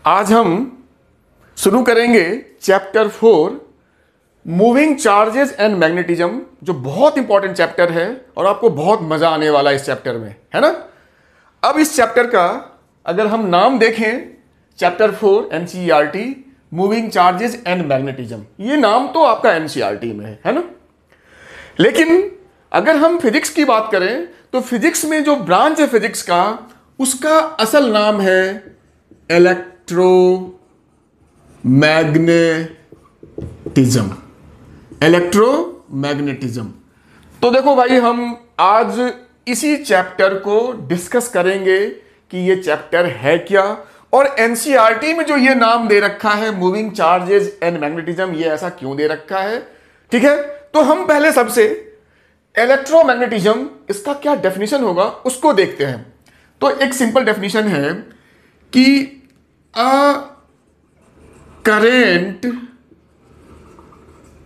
आज हम शुरू करेंगे chapter 4 moving charges and magnetism, जो बहुत इंपॉर्टेंट चैप्टर है और आपको बहुत मजा आने वाला है इस चैप्टर में, है ना। अब इस चैप्टर का अगर हम नाम देखें, chapter 4 NCERT moving charges and magnetism, ये नाम तो आपका एनसीईआरटी में है ना। लेकिन अगर हम फिजिक्स की बात करें तो फिजिक्स में जो ब्रांच है फिजिक्स का, उसका असल नाम है इलेक्ट्रोमैग्नेटिज्म। इलेक्ट्रोमैग्नेटिज्म। तो देखो भाई, हम आज इसी चैप्टर को डिस्कस करेंगे कि ये चैप्टर है क्या, और एनसीईआरटी में जो ये नाम दे रखा है मूविंग चार्जेस एंड मैग्नेटिज्म, ये ऐसा क्यों दे रखा है। ठीक है, तो हम पहले सबसे इलेक्ट्रोमैग्नेटिज्म, इसका क्या डेफिनेशन होगा उसको देखते हैं। तो एक सिंपल डेफिनेशन है कि अ करेंट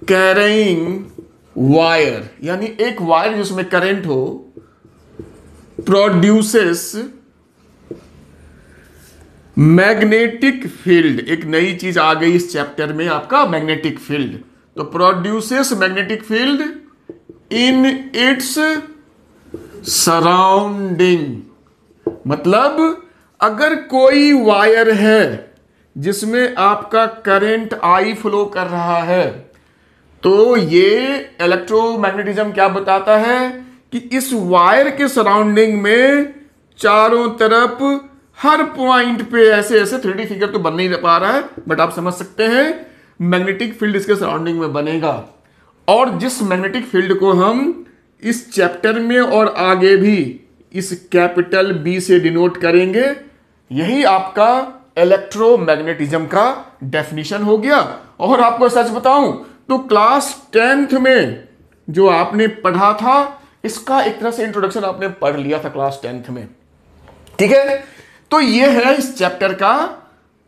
कैरिंग वायर, यानी एक वायर जिसमें करंट हो, प्रोड्यूसेस मैग्नेटिक फील्ड। एक नई चीज आ गई इस चैप्टर में, आपका मैग्नेटिक फील्ड। तो produces magnetic field in its surrounding, मतलब अगर कोई वायर है जिसमें आपका करंट आई फ्लो कर रहा है, तो ये इलेक्ट्रोमैग्नेटिज्म क्या बताता है कि इस वायर के सराउंडिंग में चारों तरफ हर पॉइंट पे ऐसे ऐसे 3D फिगर तो बन नहीं पा रहा है, बट आप समझ सकते हैं मैग्नेटिक फील्ड इसके सराउंडिंग में बनेगा। और जिस मैग्नेटिक फील्ड को हम इस चैप्टर में और आगे भी इस कैपिटल बी से डिनोट करेंगे, यही आपका इलेक्ट्रोमैग्नेटिज्म का डेफिनेशन हो गया। और आपको सच बताऊं तो क्लास 10th में जो आपने पढ़ा था, इसका एक तरह से इंट्रोडक्शन आपने पढ़ लिया था क्लास 10th में। ठीक है, तो ये है इस चैप्टर का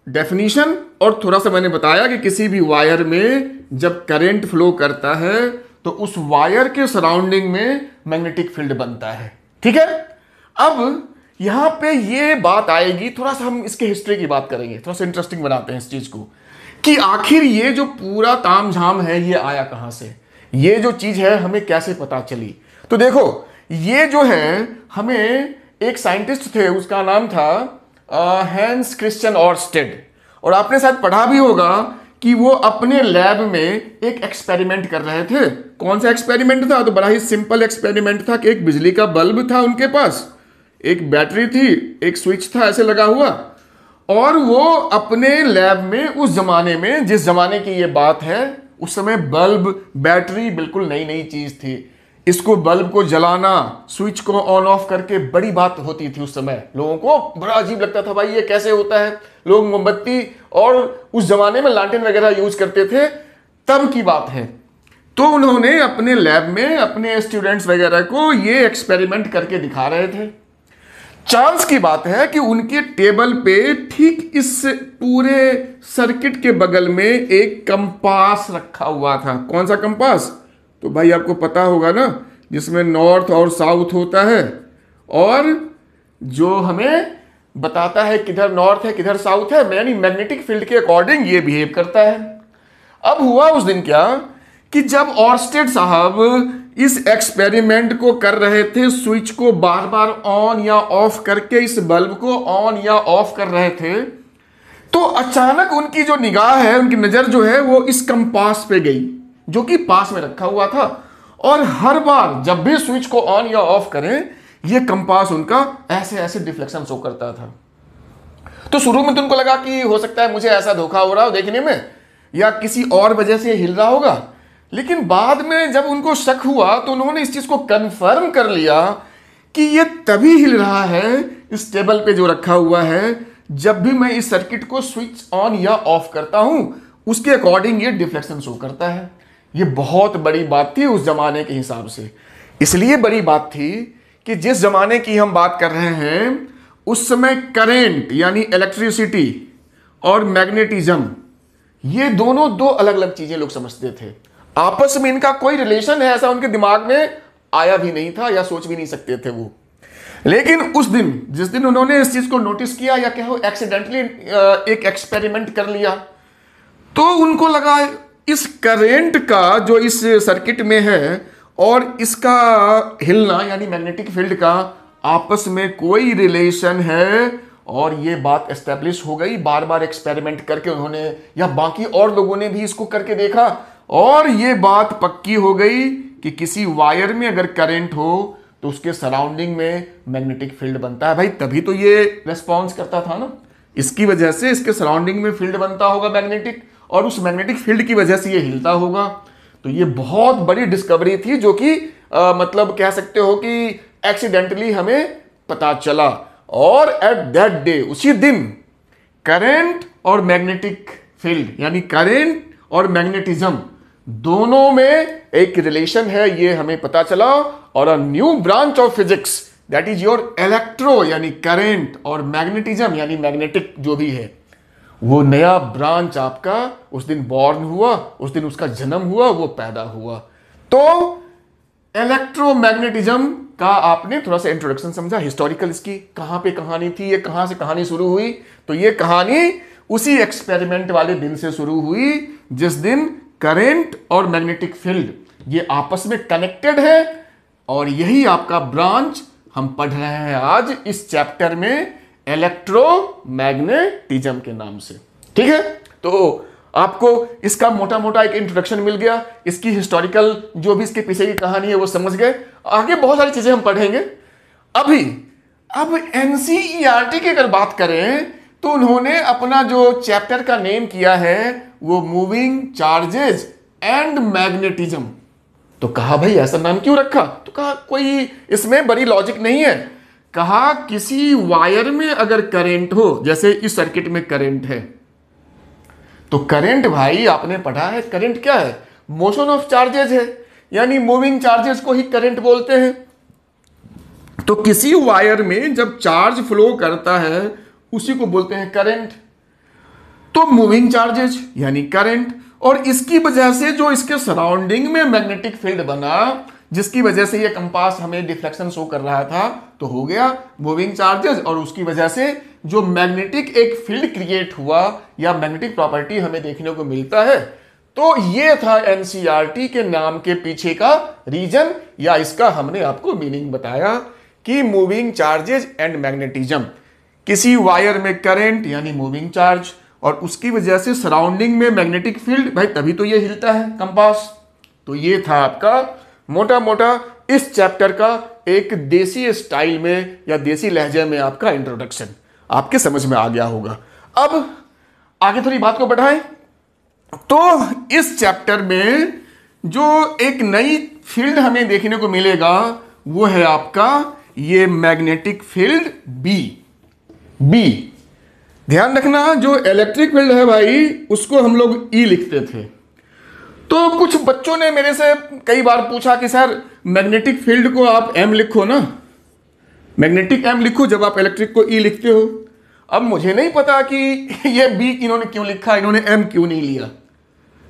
डेफिनेशन। और थोड़ा सा मैंने बताया कि किसी भी वायर में जब करंट फ्लो करता है तो उस वायर के सराउंडिंग में मैग्नेटिक फील्ड बनता है। ठीक है, अब यहां पे ये बात आएगी, थोड़ा सा हम इसके हिस्ट्री की बात करेंगे, थोड़ा सा इंटरेस्टिंग बनाते हैं इस चीज को कि आखिर ये जो पूरा तामझाम है ये आया कहां से, ये जो चीज है हमें कैसे पता चली। तो देखो, ये जो है, हमें एक साइंटिस्ट थे, उसका नाम था हैंस क्रिश्चियन ऑर्स्टेड, और आपने शायद पढ़ा भी होगा कि वो अपने लैब में एक एक्सपेरिमेंट कर रहे थे। कौन सा एक्सपेरिमेंट था? तो बड़ा ही सिंपल एक्सपेरिमेंट था कि एक बिजली का बल्ब था उनके पास, एक बैटरी थी, एक स्विच था ऐसे लगा हुआ, और वो अपने लैब में, उस जमाने में, जिस जमाने की ये बात है, उस समय बल्ब बैटरी बिल्कुल नई नई चीज थी। इसको बल्ब को जलाना, स्विच को ऑन ऑफ करके बड़ी बात होती थी उस समय। लोगों को बड़ा अजीब लगता था, भाई ये कैसे होता है। लोग मोमबत्ती और उस जमाने में लालटेन वगैरह यूज करते थे, तब की बात है। तो उन्होंने अपने लैब में अपने स्टूडेंट्स वगैरह को ये एक्सपेरिमेंट करके दिखा रहे थे। चांस की बात है कि उनके टेबल पे ठीक इस पूरे सर्किट के बगल में एक कंपास रखा हुआ था। कौन सा कंपास? तो भाई आपको पता होगा ना, जिसमें नॉर्थ और साउथ होता है, और जो हमें बताता है किधर नॉर्थ है किधर साउथ है, यानी मैग्नेटिक फील्ड के अकॉर्डिंग ये बिहेव करता है। अब हुआ उस दिन क्या कि जब ऑर्स्टेड साहब इस एक्सपेरिमेंट को कर रहे थे, स्विच को बार बार ऑन या ऑफ करके इस बल्ब को ऑन या ऑफ कर रहे थे, तो अचानक उनकी जो निगाह है, उनकी नजर जो है, वो इस कंपास पे गई जो कि पास में रखा हुआ था। और हर बार जब भी स्विच को ऑन या ऑफ करें, ये कंपास उनका ऐसे ऐसे डिफ्लेक्शन शो करता था। तो शुरू में तो उनको लगा कि हो सकता है मुझे ऐसा धोखा हो रहा हो देखने में, या किसी और वजह से हिल रहा होगा। लेकिन बाद में जब उनको शक हुआ तो उन्होंने इस चीज को कंफर्म कर लिया कि ये तभी हिल रहा है, इस टेबल पे जो रखा हुआ है, जब भी मैं इस सर्किट को स्विच ऑन या ऑफ करता हूं, उसके अकॉर्डिंग ये डिफ्लेक्शन शो करता है। ये बहुत बड़ी बात थी उस जमाने के हिसाब से। इसलिए बड़ी बात थी कि जिस जमाने की हम बात कर रहे हैं, उस समय करंट यानी इलेक्ट्रिसिटी और मैग्नेटिज्म, ये दोनों दो अलग अलग चीजें लोग समझते थे। आपस में इनका कोई रिलेशन है ऐसा उनके दिमाग में आया भी नहीं था, या सोच भी नहीं सकते थे वो। लेकिन उस दिन जिस दिन उन्होंने इस चीज को नोटिस किया या कहो एक्सीडेंटली एक एक्सपेरिमेंट कर लिया, तो उनको लगा इस करंट का जो इस सर्किट में है और इसका हिलना यानी मैग्नेटिक फील्ड का आपस में कोई रिलेशन है, और ये बात एस्टेब्लिश हो गई। बार बार एक्सपेरिमेंट करके उन्होंने या बाकी और लोगों ने भी इसको करके देखा, और ये बात पक्की हो गई कि किसी वायर में अगर करंट हो तो उसके सराउंडिंग में मैग्नेटिक फील्ड बनता है। भाई तभी तो ये रेस्पॉन्स करता था ना, इसकी वजह से इसके सराउंडिंग में फील्ड बनता होगा मैग्नेटिक, और उस मैग्नेटिक फील्ड की वजह से ये हिलता होगा। तो ये बहुत बड़ी डिस्कवरी थी जो कि मतलब कह सकते हो कि एक्सीडेंटली हमें पता चला। और एट दैट डे, उसी दिन, करंट और मैग्नेटिक फील्ड यानी करंट और मैग्नेटिज्म दोनों में एक रिलेशन है, ये हमें पता चला। और a new branch of physics that is your electro यानी करंट और मैग्नेटिज्म यानी मैग्नेटिक जो भी है, वो नया ब्रांच आपका उस दिन बॉर्न हुआ, उस दिन उसका जन्म हुआ, वो पैदा हुआ। तो इलेक्ट्रोमैग्नेटिज्म का आपने थोड़ा सा इंट्रोडक्शन समझा, हिस्टोरिकल इसकी कहां पे कहानी थी, ये कहां से कहानी शुरू हुई। तो ये कहानी उसी एक्सपेरिमेंट वाले दिन से शुरू हुई जिस दिन करंट और मैग्नेटिक फील्ड ये आपस में कनेक्टेड है, और यही आपका ब्रांच हम पढ़ रहे हैं आज इस चैप्टर में, इलेक्ट्रोमैग्नेटिज्म के नाम से। ठीक है, तो आपको इसका मोटा मोटा एक इंट्रोडक्शन मिल गया, इसकी हिस्टोरिकल जो भी इसके पीछे की कहानी है वो समझ गए। आगे बहुत सारी चीजें हम पढ़ेंगे। अब एनसीईआरटी की अगर बात करें तो उन्होंने अपना जो चैप्टर का नेम किया है वो मूविंग चार्जेस एंड मैग्नेटिज्म। तो कहा भाई ऐसा नाम क्यों रखा? तो कहा कोई इसमें बड़ी लॉजिक नहीं है। कहा किसी वायर में अगर करंट हो, जैसे इस सर्किट में करंट है, तो करंट भाई आपने पढ़ा है करंट क्या है? मोशन ऑफ चार्जेस है, यानी मूविंग चार्जेस को ही करंट बोलते हैं। तो किसी वायर में जब चार्ज फ्लो करता है उसी को बोलते हैं करंट। तो मूविंग चार्जेस यानी करंट, और इसकी वजह से जो इसके सराउंडिंग में मैग्नेटिक फील्ड बना, जिसकी वजह से ये कंपास हमें डिफ्लेक्शन शो कर रहा था, तो हो गया मूविंग चार्जेस, और उसकी वजह से जो मैग्नेटिक एक फील्ड क्रिएट हुआ या मैग्नेटिक प्रॉपर्टी हमें देखने को मिलता है। तो ये था एनसीईआरटी के नाम के पीछे का रीजन, या इसका हमने आपको मीनिंग बताया कि मूविंग चार्जेस एंड मैग्नेटिज्म, किसी वायर में करंट यानी मूविंग चार्ज और उसकी वजह से सराउंडिंग में मैग्नेटिक फील्ड, भाई तभी तो ये हिलता है कंपास। तो ये था आपका मोटा मोटा इस चैप्टर का एक देसी स्टाइल में या देसी लहजे में आपका इंट्रोडक्शन, आपके समझ में आ गया होगा। अब आगे थोड़ी बात को बढ़ाएं तो इस चैप्टर में जो एक नई फील्ड हमें देखने को मिलेगा वो है आपका ये मैग्नेटिक फील्ड बी। ध्यान रखना, जो इलेक्ट्रिक फील्ड है भाई उसको हम लोग ई लिखते थे। तो कुछ बच्चों ने मेरे से कई बार पूछा कि सर मैग्नेटिक फील्ड को आप एम लिखो ना, मैग्नेटिक एम लिखो जब आप इलेक्ट्रिक को ई लिखते हो। अब मुझे नहीं पता कि ये बी इन्होंने क्यों लिखा, इन्होंने एम क्यों नहीं लिया।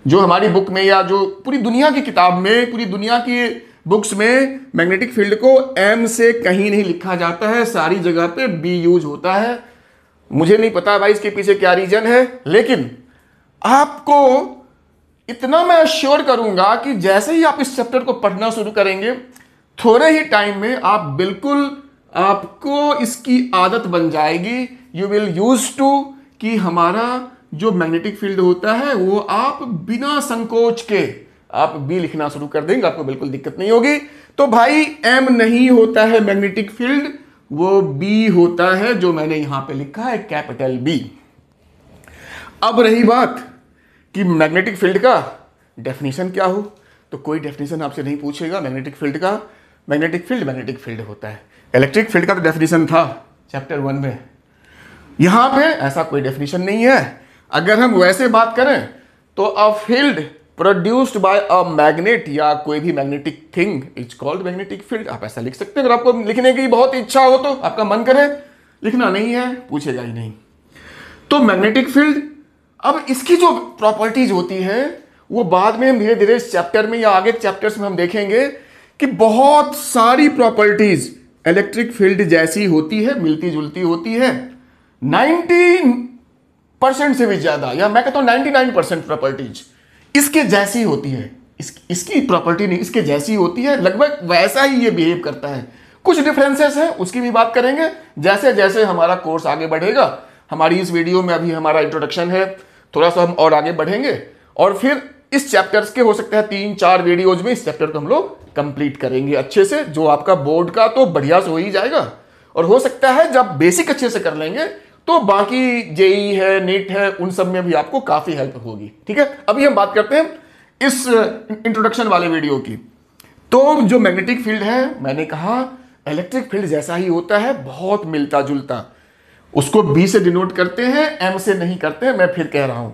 जो हमारी बुक में या जो पूरी दुनिया की किताब में, पूरी दुनिया की बुक्स में मैग्नेटिक फील्ड को एम से कहीं नहीं लिखा जाता है, सारी जगह पे बी यूज होता है। मुझे नहीं पता भाई इसके पीछे क्या रीजन है, लेकिन आपको इतना मैं अश्योर करूंगा कि जैसे ही आप इस चैप्टर को पढ़ना शुरू करेंगे, थोड़े ही टाइम में आप बिल्कुल, आपको इसकी आदत बन जाएगी। यू विल यूज टू कि हमारा जो मैग्नेटिक फील्ड होता है वो आप बिना संकोच के आप बी लिखना शुरू कर देंगे, आपको बिल्कुल दिक्कत नहीं होगी। तो भाई एम नहीं होता है मैग्नेटिक फील्ड, वो बी होता है जो मैंने यहां पे लिखा है कैपिटल बी। अब रही बात कि मैग्नेटिक फील्ड का डेफिनेशन क्या हो, तो कोई डेफिनेशन आपसे नहीं पूछेगा मैग्नेटिक फील्ड का। मैग्नेटिक फील्ड होता है। इलेक्ट्रिक फील्ड का तो डेफिनेशन था चैप्टर 1 में, यहां पे ऐसा कोई डेफिनेशन नहीं है। अगर हम वैसे बात करें तो a field produced by a magnet या कोई भी magnetic thing is called magnetic field, आप ऐसा लिख सकते हैं। अगर आपको लिखने की बहुत इच्छा हो तो, आपका मन करे, लिखना नहीं है पूछेगा ही नहीं। तो मैग्नेटिक फील्ड, अब इसकी जो प्रॉपर्टीज होती है वो बाद में हम धीरे धीरे इस चैप्टर में या आगे चैप्टर्स में हम देखेंगे कि बहुत सारी प्रॉपर्टीज इलेक्ट्रिक फील्ड जैसी होती है, मिलती जुलती होती है। 90% से भी ज्यादा, या मैं कहता हूं 99% प्रॉपर्टीज इसके जैसी होती है। इसकी प्रॉपर्टी नहीं, इसके जैसी होती है, लगभग वैसा ही ये बिहेव करता है। कुछ डिफरेंसेस हैं, उसकी भी बात करेंगे जैसे जैसे हमारा कोर्स आगे बढ़ेगा। हमारी इस वीडियो में अभी हमारा इंट्रोडक्शन है, थोड़ा सा हम और आगे बढ़ेंगे और फिर इस चैप्टर्स के हो सकता है 3-4 वीडियोज में इस चैप्टर को हम लोग कंप्लीट करेंगे अच्छे से। जो आपका बोर्ड का तो बढ़िया से हो ही जाएगा, और हो सकता है जब बेसिक अच्छे से कर लेंगे तो बाकी जेई है, नीट है, उन सब में भी आपको काफी हेल्प होगी। ठीक है, अभी हम बात करते हैं इस इंट्रोडक्शन वाले वीडियो की। तो जो मैग्नेटिक फील्ड है, मैंने कहा इलेक्ट्रिक फील्ड जैसा ही होता है, बहुत मिलता जुलता। उसको बी से डिनोट करते हैं, एम से नहीं करते हैं। मैं फिर कह रहा हूं,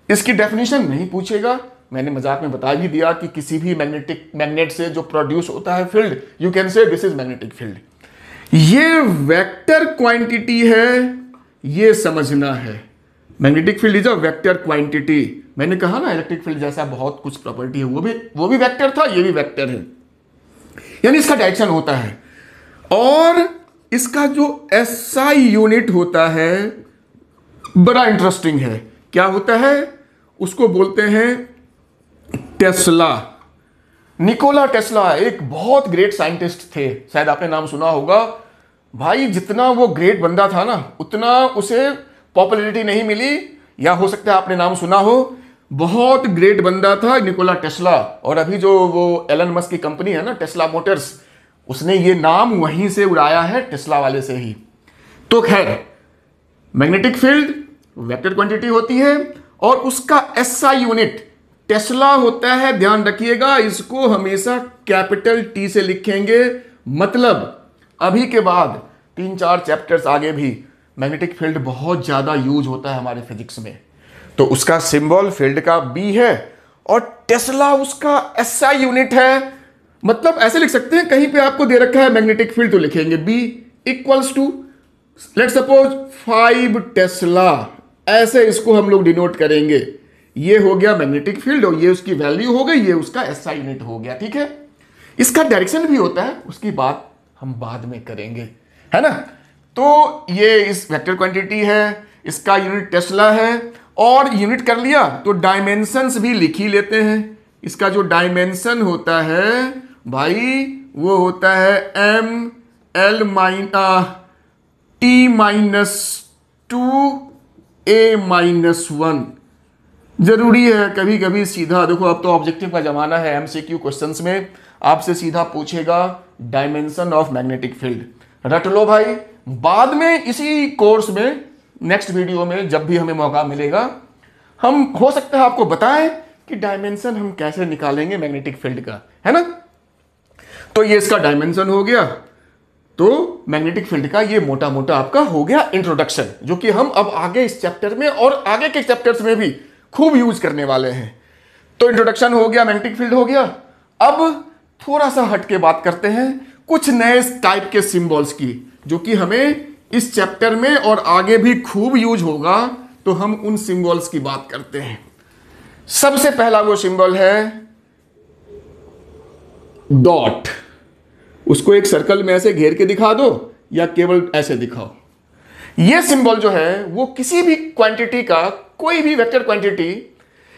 इसकी डेफिनेशन नहीं पूछेगा। मैंने मजाक में बता भी दिया कि किसी भी मैग्नेट से जो प्रोड्यूस होता है field, you can say this is magnetic field. ये वेक्टर क्वांटिटी है, ये समझना है। Magnetic field is a vector quantity. मैंने कहा ना इलेक्ट्रिक फील्ड जैसा बहुत कुछ प्रॉपर्टी है, वो भी वेक्टर था, ये भी वेक्टर है, यानी इसका डायरेक्शन होता है। और इसका जो एसआई यूनिट होता है बड़ा इंटरेस्टिंग है। क्या होता है? उसको बोलते हैं टेस्ला। निकोला टेस्ला एक बहुत ग्रेट साइंटिस्ट थे, शायद आपने नाम सुना होगा। भाई जितना वो ग्रेट बंदा था ना, उतना उसे पॉपुलैरिटी नहीं मिली, या हो सकता है आपने नाम सुना हो। बहुत ग्रेट बंदा था निकोला टेस्ला। और अभी जो वो एलन मस्क की कंपनी है ना, टेस्ला मोटर्स, उसने ये नाम वहीं से उड़ाया है, टेस्ला वाले से ही। तो खैर, मैग्नेटिक फील्ड वेक्टर क्वांटिटी होती है और उसका एसआई यूनिट टेस्ला होता है। ध्यान रखिएगा, इसको हमेशा कैपिटल टी से लिखेंगे। मतलब अभी के बाद 3-4 चैप्टर्स आगे भी मैग्नेटिक फील्ड बहुत ज्यादा यूज होता है हमारे फिजिक्स में। तो उसका सिंबल फील्ड का बी है और टेस्ला उसका एसआई यूनिट है। मतलब ऐसे लिख सकते हैं, कहीं पे आपको दे रखा है मैग्नेटिक फील्ड तो लिखेंगे B equals to let suppose 5 tesla, ऐसे इसको हम लोग डिनोट करेंगे। ये हो गया मैग्नेटिक फील्ड और ये उसकी वैल्यू हो गई, ये उसका एसआई यूनिट हो गया। ठीक है, इसका डायरेक्शन भी होता है, उसकी बात हम बाद में करेंगे, है ना। तो ये इस वेक्टर क्वांटिटी है, इसका यूनिट टेस्ला है। और यूनिट कर लिया तो डायमेंशंस भी लिख ही लेते हैं। इसका जो डायमेंशन होता है भाई, वो होता है एम एल T-2a-1। जरूरी है कभी कभी सीधा, देखो अब तो ऑब्जेक्टिव का जमाना है, एमसीक्यू क्वेश्चंस में आपसे सीधा पूछेगा डायमेंशन ऑफ मैग्नेटिक फील्ड। रट लो भाई, बाद में इसी कोर्स में नेक्स्ट वीडियो में जब भी हमें मौका मिलेगा, हम हो सकता है आपको बताएं कि डायमेंशन हम कैसे निकालेंगे मैग्नेटिक फील्ड का, है ना। तो ये इसका डायमेंशन हो गया। तो मैग्नेटिक फील्ड का ये मोटा मोटा आपका हो गया इंट्रोडक्शन, जो कि हम अब आगे इस चैप्टर में और आगे के चैप्टर्स में भी खूब यूज करने वाले हैं। तो इंट्रोडक्शन हो गया, मैग्नेटिक फील्ड हो गया। अब थोड़ा सा हट के बात करते हैं कुछ नए टाइप के सिंबल्स की, जो कि हमें इस चैप्टर में और आगे भी खूब यूज होगा। तो हम उन सिंबल्स की बात करते हैं। सबसे पहला वो सिंबल है डॉट। उसको एक सर्कल में ऐसे घेर के दिखा दो या केवल ऐसे दिखाओ। यह सिंबल जो है वो किसी भी क्वांटिटी का, कोई भी वेक्टर क्वांटिटी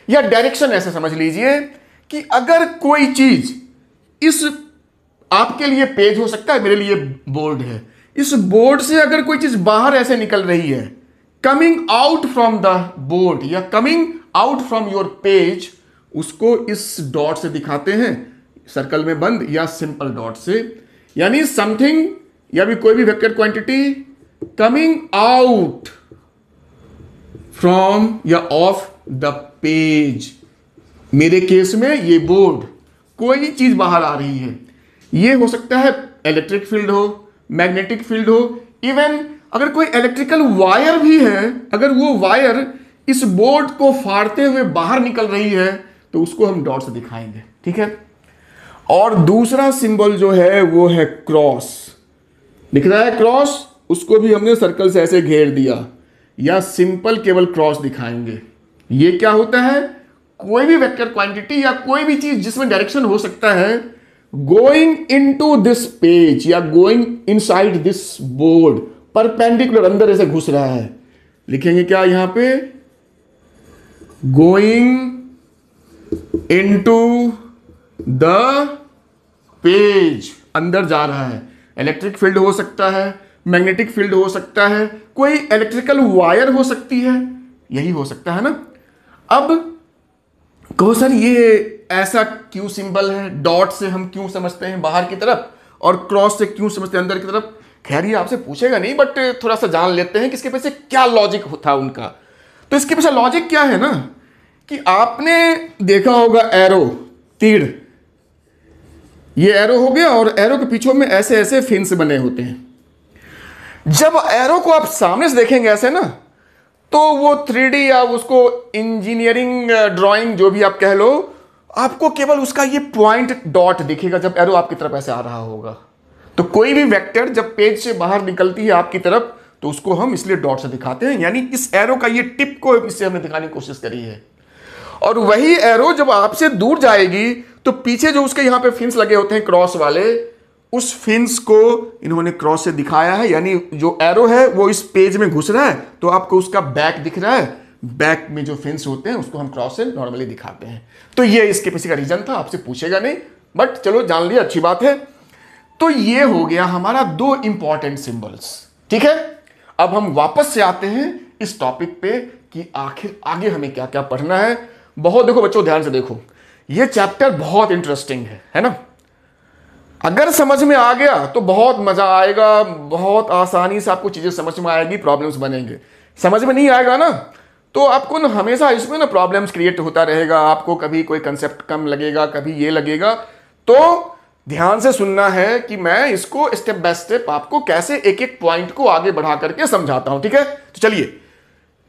या डायरेक्शन, ऐसे समझ लीजिए कि अगर कोई चीज इस, आपके लिए पेज हो सकता है, मेरे लिए बोर्ड है, इस बोर्ड से अगर कोई चीज बाहर ऐसे निकल रही है, coming out from the board या coming out from your page, उसको इस डॉट से दिखाते हैं, सर्कल में बंद या सिंपल डॉट से। यानी समथिंग या भी कोई भी vector quantity coming out from या ऑफ द पेज। मेरे केस में ये बोर्ड, कोई चीज बाहर आ रही है, ये हो सकता है इलेक्ट्रिक फील्ड हो, मैग्नेटिक फील्ड हो, इवन अगर कोई इलेक्ट्रिकल वायर भी है, अगर वो वायर इस बोर्ड को फाड़ते हुए बाहर निकल रही है तो उसको हम डॉट से दिखाएंगे। ठीक है। और दूसरा सिंबल जो है वो है क्रॉस। दिख रहा है क्रॉस, उसको भी हमने सर्कल से ऐसे घेर दिया, या सिंपल केवल क्रॉस दिखाएंगे। ये क्या होता है? कोई भी वेक्टर क्वांटिटी या कोई भी चीज जिसमें डायरेक्शन हो सकता है, गोइंग इनटू दिस पेज या going inside this board, perpendicular अंदर ऐसे घुस रहा है, लिखेंगे क्या यहां पे, गोइंग इनटू द पेज, अंदर जा रहा है। इलेक्ट्रिक फील्ड हो सकता है, मैग्नेटिक फील्ड हो सकता है, कोई इलेक्ट्रिकल वायर हो सकती है, यही हो सकता है ना। अब कहो सर ये ऐसा क्यों सिंबल है, डॉट से हम क्यों समझते हैं बाहर की तरफ और क्रॉस से क्यों समझते हैं अंदर की तरफ। खैर ये आपसे पूछेगा नहीं, बट थोड़ा सा जान लेते हैं कि इसके पीछे क्या लॉजिक था उनका। तो इसके पीछे लॉजिक क्या है ना, कि आपने देखा होगा एरो, तीर, ये एरो हो गया और एरो के पीछे में ऐसे ऐसे फिन्स बने होते हैं। जब एरो को आप सामने से देखेंगे ऐसे ना, तो वो 3D या उसको इंजीनियरिंग ड्राइंग जो भी आप कह लो, आपको केवल उसका ये पॉइंट डॉट दिखेगा जब एरो आपकी तरफ ऐसे आ रहा होगा। तो कोई भी वेक्टर जब पेज से बाहर निकलती है आपकी तरफ, तो उसको हम इसलिए डॉट से दिखाते हैं, यानी इस एरो का ये टिप को इससे हमने दिखाने की कोशिश करी है। और वही एरो जब आपसे दूर जाएगी तो पीछे जो उसके यहां पे फिन्स लगे होते हैं क्रॉस वाले, उस फिन्स को इन्होंने क्रॉस से दिखाया है, यानी जो एरो है वो इस पेज में घुस रहा है तो आपको उसका बैक दिख रहा है, बैक में जो फिन्स होते हैं उसको हम क्रॉस से नॉर्मली दिखाते हैं। तो ये इसके पीछे का रीजन था, आपसे पूछेगा नहीं, बट चलो जान लिया, अच्छी बात है। तो ये हो गया हमारा दो इंपॉर्टेंट सिंबल्स, ठीक है। अब हम वापस से आते हैं इस टॉपिक पे कि आखिर आगे हमें क्या क्या पढ़ना है। बहुत देखो बच्चों, ध्यान से देखो, ये चैप्टर बहुत इंटरेस्टिंग है ना। अगर समझ में आ गया तो बहुत मजा आएगा, बहुत आसानी से आपको चीजें समझ में आएगी, प्रॉब्लम्स बनेंगे। समझ में नहीं आएगा ना, तो आपको ना हमेशा इसमें ना प्रॉब्लम्स क्रिएट होता रहेगा, आपको कभी कोई कंसेप्ट कम लगेगा, कभी ये लगेगा। तो ध्यान से सुनना है कि मैं इसको स्टेप बाय स्टेप आपको कैसे एक एक पॉइंट को आगे बढ़ा करके समझाता हूं, ठीक है। तो चलिए,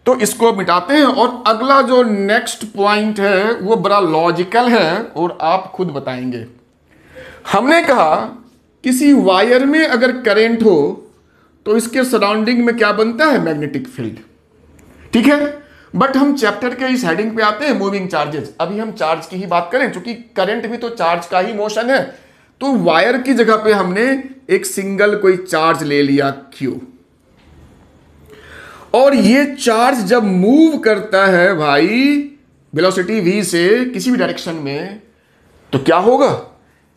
तो इसको मिटाते हैं और अगला जो नेक्स्ट पॉइंट है वो बड़ा लॉजिकल है और आप खुद बताएंगे। हमने कहा किसी वायर में अगर करंट हो तो इसके सराउंडिंग में क्या बनता है, मैग्नेटिक फील्ड, ठीक है। बट हम चैप्टर के इस हेडिंग पे आते हैं, मूविंग चार्जेस। अभी हम चार्ज की ही बात करें, क्योंकि करंट भी तो चार्ज का ही मोशन है। तो वायर की जगह पे हमने एक सिंगल कोई चार्ज ले लिया Q, और ये चार्ज जब मूव करता है भाई वेलोसिटी v से किसी भी डायरेक्शन में, तो क्या होगा,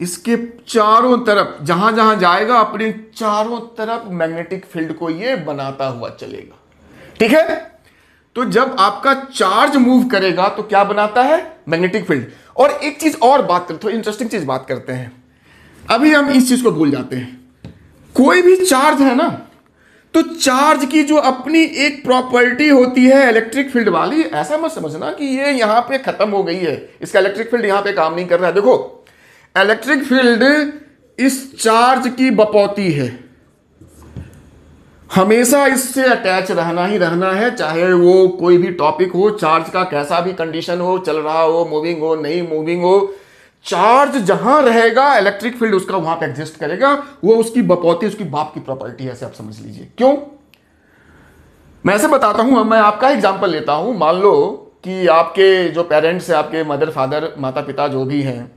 इसके चारों तरफ जहां जहां जाएगा अपने चारों तरफ मैग्नेटिक फील्ड को ये बनाता हुआ चलेगा, ठीक है। तो जब आपका चार्ज मूव करेगा तो क्या बनाता है, मैग्नेटिक फील्ड। और एक चीज और बात करते, थोड़ी इंटरेस्टिंग चीज बात करते हैं। अभी हम इस चीज को भूल जाते हैं, कोई भी चार्ज है ना, तो चार्ज की जो अपनी एक प्रॉपर्टी होती है इलेक्ट्रिक फील्ड वाली, ऐसा मत समझना कि ये यहां पे खत्म हो गई है, इसका इलेक्ट्रिक फील्ड यहां पे काम नहीं कर रहा है। देखो, इलेक्ट्रिक फील्ड इस चार्ज की बपौती है, हमेशा इससे अटैच रहना ही रहना है, चाहे वो कोई भी टॉपिक हो, चार्ज का कैसा भी कंडीशन हो, चल रहा हो, मूविंग हो, नहीं मूविंग हो, चार्ज जहां रहेगा इलेक्ट्रिक फील्ड उसका वहां पे एग्जिस्ट करेगा। वो उसकी बपौती, उसकी बाप की प्रॉपर्टी है, ऐसे आप समझ लीजिए। क्यों, मैं ऐसे बताता हूं। मैं आपका एग्जांपल लेता हूं। मान लो कि आपके जो पेरेंट्स हैं, आपके मदर फादर, माता पिता जो भी हैं,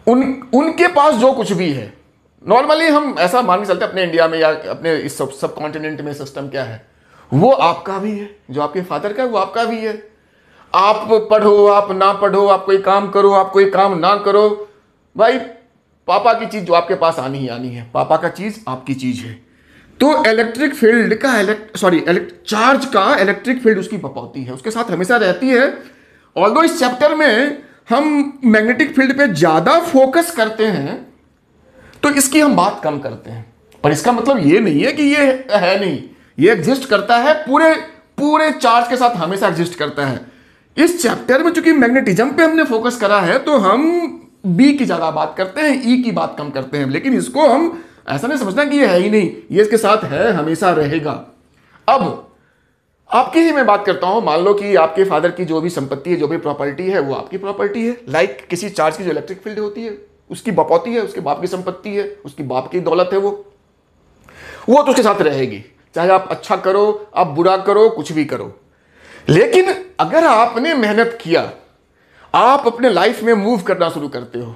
उनके पास जो कुछ भी है, नॉर्मली हम ऐसा मान के चलते अपने इंडिया में या अपने इस सब कॉन्टिनेंट में सिस्टम क्या है, वो आपका भी है, जो आपके फादर का है वो आपका भी है। आप पढ़ो, आप ना पढ़ो, आप कोई काम करो, आप कोई काम ना करो, भाई पापा की चीज जो आपके पास आनी ही आनी है, पापा का चीज आपकी चीज है। तो इलेक्ट्रिक फील्ड का चार्ज का इलेक्ट्रिक फील्ड उसकी बपौती है, उसके साथ हमेशा रहती है। ऑल्दो इस चैप्टर में हम मैग्नेटिक फील्ड पे ज्यादा फोकस करते हैं, तो इसकी हम बात कम करते हैं। पर इसका मतलब ये नहीं है कि ये है नहीं, ये एग्जिस्ट करता है, पूरे चार्ज के साथ हमेशा एग्जिस्ट करता है। इस चैप्टर में चूंकि मैग्नेटिज्म पे हमने फोकस करा है, तो हम बी की ज्यादा बात करते हैं, ई की बात कम करते हैं। लेकिन इसको हम ऐसा नहीं समझना कि ये है ही नहीं, ये इसके साथ है, हमेशा रहेगा। अब आपकी ही मैं बात करता हूं। मान लो कि आपके फादर की जो भी संपत्ति है, जो भी प्रॉपर्टी है, वो आपकी प्रॉपर्टी है। लाइक किसी चार्ज की जो इलेक्ट्रिक फील्ड होती है, उसकी बपौती है, उसके बाप की संपत्ति है, उसकी बाप की दौलत है, वो तो उसके साथ रहेगी, चाहे आप अच्छा करो, आप बुरा करो, कुछ भी करो। लेकिन अगर आपने मेहनत किया, आप अपने लाइफ में मूव करना शुरू करते हो,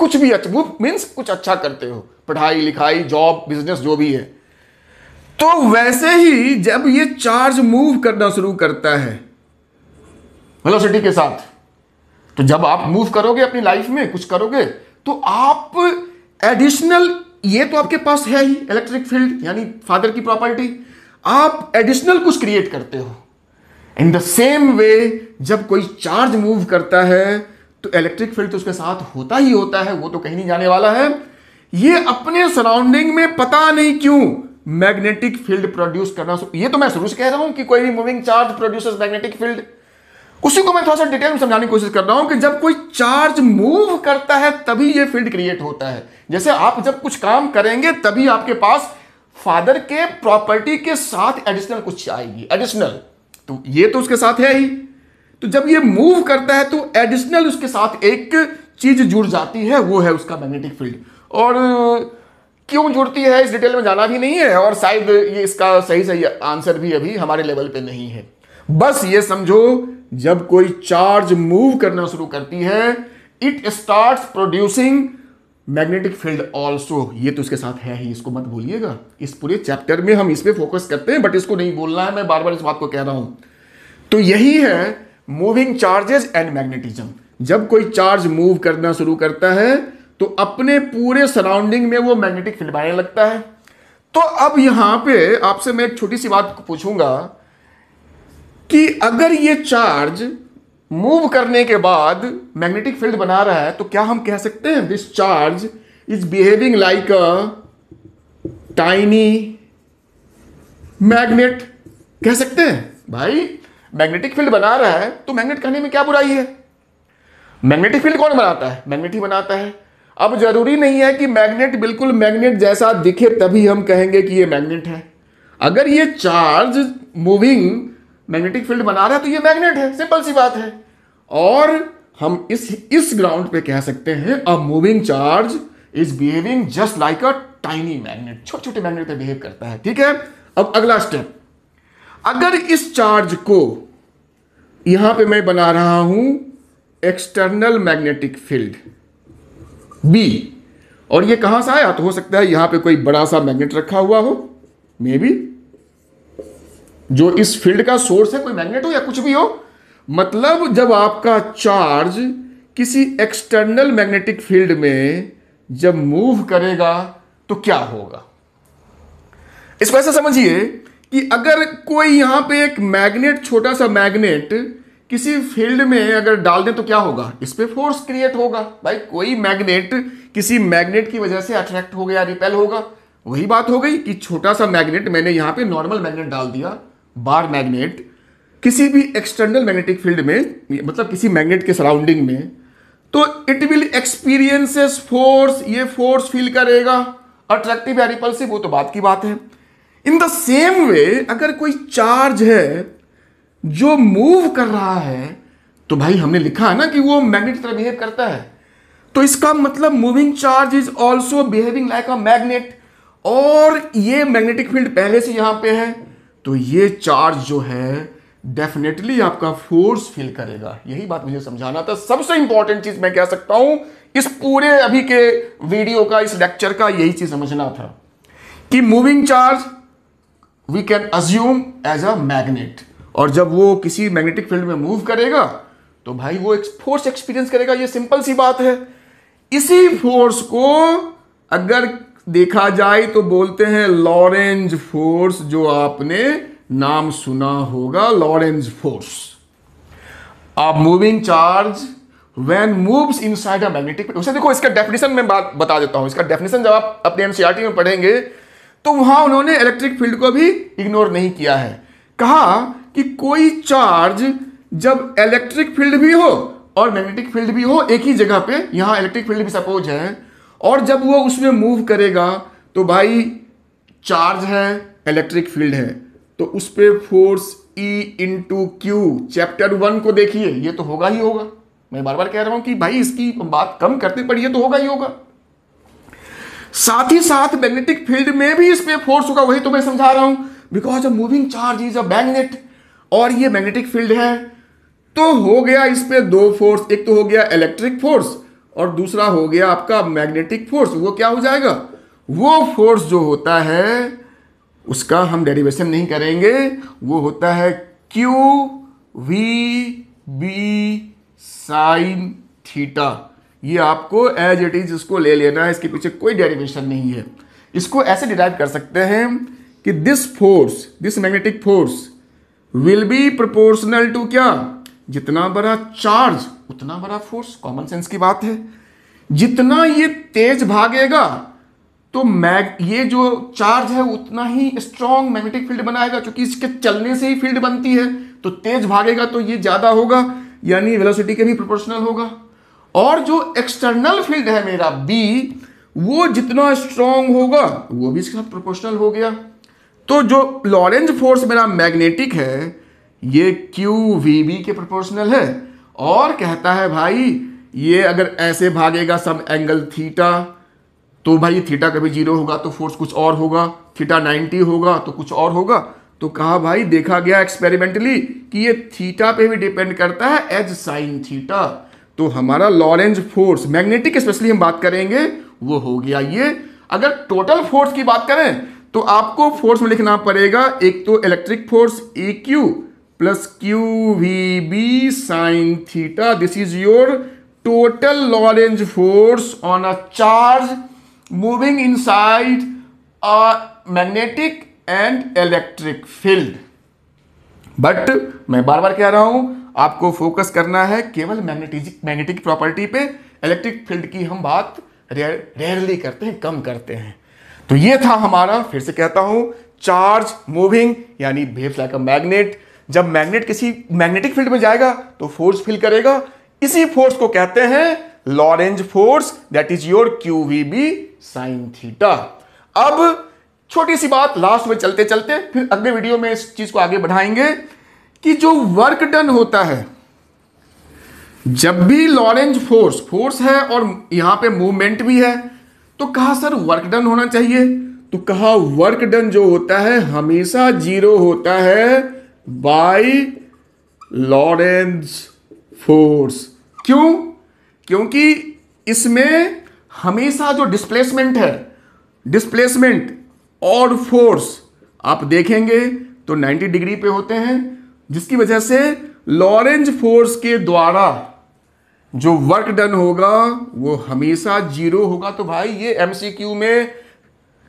कुछ भी अच्छा, वो मीन्स कुछ अच्छा करते हो, पढ़ाई लिखाई जॉब बिजनेस जो भी है। तो वैसे ही जब ये चार्ज मूव करना शुरू करता है वेलोसिटी के साथ, तो जब आप मूव करोगे अपनी लाइफ में कुछ करोगे तो आप एडिशनल, ये तो आपके पास है ही इलेक्ट्रिक फील्ड यानी फादर की प्रॉपर्टी, आप एडिशनल कुछ क्रिएट करते हो। इन द सेम वे जब कोई चार्ज मूव करता है तो इलेक्ट्रिक फील्ड तो उसके साथ होता ही होता है, वो तो कहीं नहीं जाने वाला है। ये अपने सराउंडिंग में पता नहीं क्यों मैग्नेटिक फील्ड प्रोड्यूस करना, ये तो मैं शुरू से कह रहा हूं कि कोई भी moving charge produces magnetic field, उसी को मैं थोड़ा सा डिटेल में समझाने की कोशिश कर रहा हूं कि जब कोई चार्ज मूव करता है तभी ये फील्ड क्रिएट होता है। जैसे आप जब कुछ काम करेंगे तभी आपके पास फादर के प्रॉपर्टी के साथ एडिशनल कुछ आएगी, एडिशनल, तो ये तो उसके साथ है ही। तो जब ये मूव करता है तो एडिशनल उसके साथ एक चीज जुड़ जाती है, वो है उसका मैग्नेटिक फील्ड। और क्यों जुड़ती है इस डिटेल में जाना भी नहीं है, और शायद ये इसका सही आंसर भी अभी हमारे लेवल पे नहीं है। बस ये समझो जब कोई चार्ज मूव करना शुरू करती है it starts producing magnetic field also, ये तो उसके साथ है ही, इसको मत भूलिएगा। इस पूरे चैप्टर में हम इस पे फोकस करते हैं बट इसको नहीं बोलना है, मैं बार बार इस बात को कह रहा हूं। तो यही है मूविंग चार्जेस एंड मैग्नेटिज्म। जब कोई चार्ज मूव करना शुरू करता है तो अपने पूरे सराउंडिंग में वो मैग्नेटिक फील्ड बनाने लगता है। तो अब यहां पे आपसे मैं एक छोटी सी बात पूछूंगा कि अगर ये चार्ज मूव करने के बाद मैग्नेटिक फील्ड बना रहा है तो क्या हम कह सकते हैं this charge is behaving like a tiny magnet, कह सकते हैं? भाई मैग्नेटिक फील्ड बना रहा है तो मैग्नेट कहने में क्या बुराई है? मैग्नेटिक फील्ड कौन बनाता है? मैग्नेट ही बनाता है। अब जरूरी नहीं है कि मैग्नेट बिल्कुल मैग्नेट जैसा दिखे तभी हम कहेंगे कि ये मैग्नेट है। अगर ये चार्ज मूविंग मैग्नेटिक फील्ड बना रहा है तो ये मैग्नेट है, सिंपल सी बात है। और हम इस ग्राउंड पे कह सकते हैं a moving charge is behaving just like a tiny magnet, छोटे छोटे मैग्नेट पे बिहेव करता है। ठीक है, अब अगला स्टेप, अगर इस चार्ज को यहां पे मैं बना रहा हूं एक्सटर्नल मैग्नेटिक फील्ड बी, और ये कहां से आया? तो हो सकता है यहां पे कोई बड़ा सा मैग्नेट रखा हुआ हो, मे बी जो इस फील्ड का सोर्स है, कोई मैग्नेट हो या कुछ भी हो। मतलब जब आपका चार्ज किसी एक्सटर्नल मैग्नेटिक फील्ड में जब मूव करेगा तो क्या होगा? इसको ऐसे समझिए कि अगर कोई यहां पे एक मैग्नेट, छोटा सा मैग्नेट किसी फील्ड में अगर डाल दें तो क्या होगा? इस पे फोर्स क्रिएट होगा। भाई कोई मैग्नेट किसी मैग्नेट की वजह से अट्रैक्ट हो गया, रिपेल होगा। वही बात हो गई कि छोटा सा मैग्नेट, मैंने यहां पे नॉर्मल मैग्नेट डाल दिया, बार मैग्नेट, किसी भी एक्सटर्नल मैग्नेटिक फील्ड में, मतलब किसी मैग्नेट के सराउंडिंग में, तो इट विल एक्सपीरियंसेस फोर्स, ये फोर्स फील करेगा, अट्रैक्टिव या रिपल्सिव वो तो बात की बात है। इन द सेम वे अगर कोई चार्ज है जो मूव कर रहा है तो भाई हमने लिखा है ना कि वो मैग्नेट की तरह बिहेव करता है, तो इसका मतलब moving charge is also behaving like a magnet, और ये मैग्नेटिक फील्ड पहले से यहां पे है, तो ये चार्ज जो है डेफिनेटली आपका फोर्स फील करेगा। यही बात मुझे समझाना था। सबसे इंपॉर्टेंट चीज मैं कह सकता हूं इस पूरे अभी के वीडियो का, इस लेक्चर का, यही चीज समझना था कि moving charge we can assume as a magnet, और जब वो किसी मैग्नेटिक फील्ड में मूव करेगा तो भाई वो एक फोर्स एक्सपीरियंस करेगा। ये सिंपल सी बात है। इसी फोर्स को अगर देखा जाए तो बोलते हैं लॉरेंज फोर्स, जो आपने नाम सुना होगा, लॉरेंज फोर्स। अब moving charge when moves inside a magnetic field, उसे देखो, इसका डेफिनेशन मैं बात बता देता हूं। इसका डेफिनेशन जब आप अपने एनसीईआरटी में पढ़ेंगे तो वहां उन्होंने इलेक्ट्रिक फील्ड को भी इग्नोर नहीं किया है। कहा कि कोई चार्ज जब इलेक्ट्रिक फील्ड भी हो और मैग्नेटिक फील्ड भी हो एक ही जगह पे, यहां इलेक्ट्रिक फील्ड भी सपोज है, और जब वो उसमें मूव करेगा तो भाई चार्ज है, इलेक्ट्रिक फील्ड है, तो उस पर force E into Q, chapter 1 को देखिए, ये तो होगा ही होगा। मैं बार बार कह रहा हूं कि भाई इसकी बात कम करते पर ये तो होगा ही होगा। साथ ही साथ मैग्नेटिक फील्ड में भी इस पे फोर्स होगा, वही तो मैं समझा रहा हूं, because a moving charge is a magnet, और ये मैग्नेटिक फील्ड है, तो हो गया इस पे दो फोर्स, एक तो हो गया इलेक्ट्रिक फोर्स और दूसरा हो गया आपका मैग्नेटिक फोर्स। वो क्या हो जाएगा, वो फोर्स जो होता है उसका हम डेरिवेशन नहीं करेंगे, वो होता है q v B sine theta. ये आपको एज इट इज इसको ले लेना है, इसके पीछे कोई डेरिवेशन नहीं है। इसको ऐसे डिराइव कर सकते हैं कि this force, this magnetic force will be proportional to क्या, जितना बड़ा चार्ज उतना बड़ा फोर्स। कॉमन सेंस की बात है। जितना ये तेज भागेगा तो ये जो चार्ज है उतना ही स्ट्रॉन्ग मैग्नेटिक फील्ड बनाएगा, क्योंकि इसके चलने से ही फील्ड बनती है। तो तेज भागेगा तो ये ज्यादा होगा, यानी वेलोसिटी के भी प्रोपोर्शनल होगा। और जो एक्सटर्नल फील्ड है मेरा बी, वो जितना स्ट्रॉन्ग होगा वो भी इसके साथ प्रोपोर्शनल हो गया। तो जो लॉरेंज फोर्स मेरा मैग्नेटिक है ये क्यू वी बी के प्रोपोर्शनल है। और कहता है भाई ये अगर ऐसे भागेगा सब एंगल थीटा, तो भाई थीटा कभी 0 होगा तो फोर्स कुछ और होगा, थीटा 90 होगा तो कुछ और होगा। तो कहा भाई देखा गया एक्सपेरिमेंटली कि ये थीटा पे भी डिपेंड करता है एज साइन थीटा। तो हमारा लॉरेंज फोर्स मैग्नेटिक स्पेशली हम बात करेंगे वो हो गया ये। अगर टोटल फोर्स की बात करें तो आपको फोर्स में लिखना पड़ेगा, एक तो electric force E q plus q v B sine theta, this is your total Lorentz force on a charge moving inside a magnetic and electric field. But मैं बार बार कह रहा हूं आपको फोकस करना है केवल मैग्नेटिक प्रॉपर्टी पे। इलेक्ट्रिक फील्ड की हम बात रेयरली करते हैं, कम करते हैं। तो ये था हमारा, फिर से कहता हूं, चार्ज मूविंग यानी बिहेव्स लाइक अ मैग्नेट। जब मैग्नेट किसी मैग्नेटिक फील्ड में जाएगा तो फोर्स फील करेगा, इसी फोर्स को कहते हैं Lorentz force, that is your q v B sine theta. अब छोटी सी बात लास्ट में चलते चलते फिर अगले वीडियो में इस चीज को आगे बढ़ाएंगे कि जो वर्क डन होता है जब भी लॉरेंज फोर्स है और यहां पे मूवमेंट भी है, तो कहा सर वर्क डन होना चाहिए, तो कहा वर्क डन जो होता है हमेशा 0 होता है बाय लॉरेंज फोर्स। क्यों? क्योंकि इसमें हमेशा जो डिस्प्लेसमेंट है, डिस्प्लेसमेंट और फोर्स आप देखेंगे तो 90 डिग्री पे होते हैं, जिसकी वजह से लॉरेंज फोर्स के द्वारा जो वर्क डन होगा वो हमेशा 0 होगा। तो भाई ये एमसीक्यू में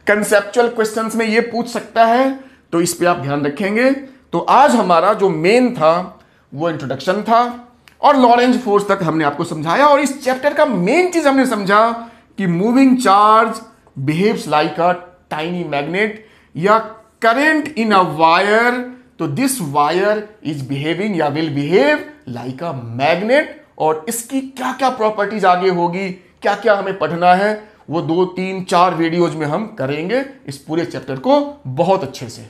कंसेप्चुअल क्वेश्चंस में ये पूछ सकता है, तो इस पे आप ध्यान रखेंगे। तो आज हमारा जो मेन था वो इंट्रोडक्शन था और लॉरेंज फोर्स तक हमने आपको समझाया। और इस चैप्टर का मेन चीज हमने समझा कि moving charge behaves like a tiny magnet या करंट इन अ वायर, तो दिस वायर इज बिहेविंग या will behave like a magnet. और इसकी क्या क्या प्रॉपर्टीज आगे होगी, क्या क्या हमें पढ़ना है, वो 2, 3, 4 वीडियोज में हम करेंगे इस पूरे चैप्टर को बहुत अच्छे से।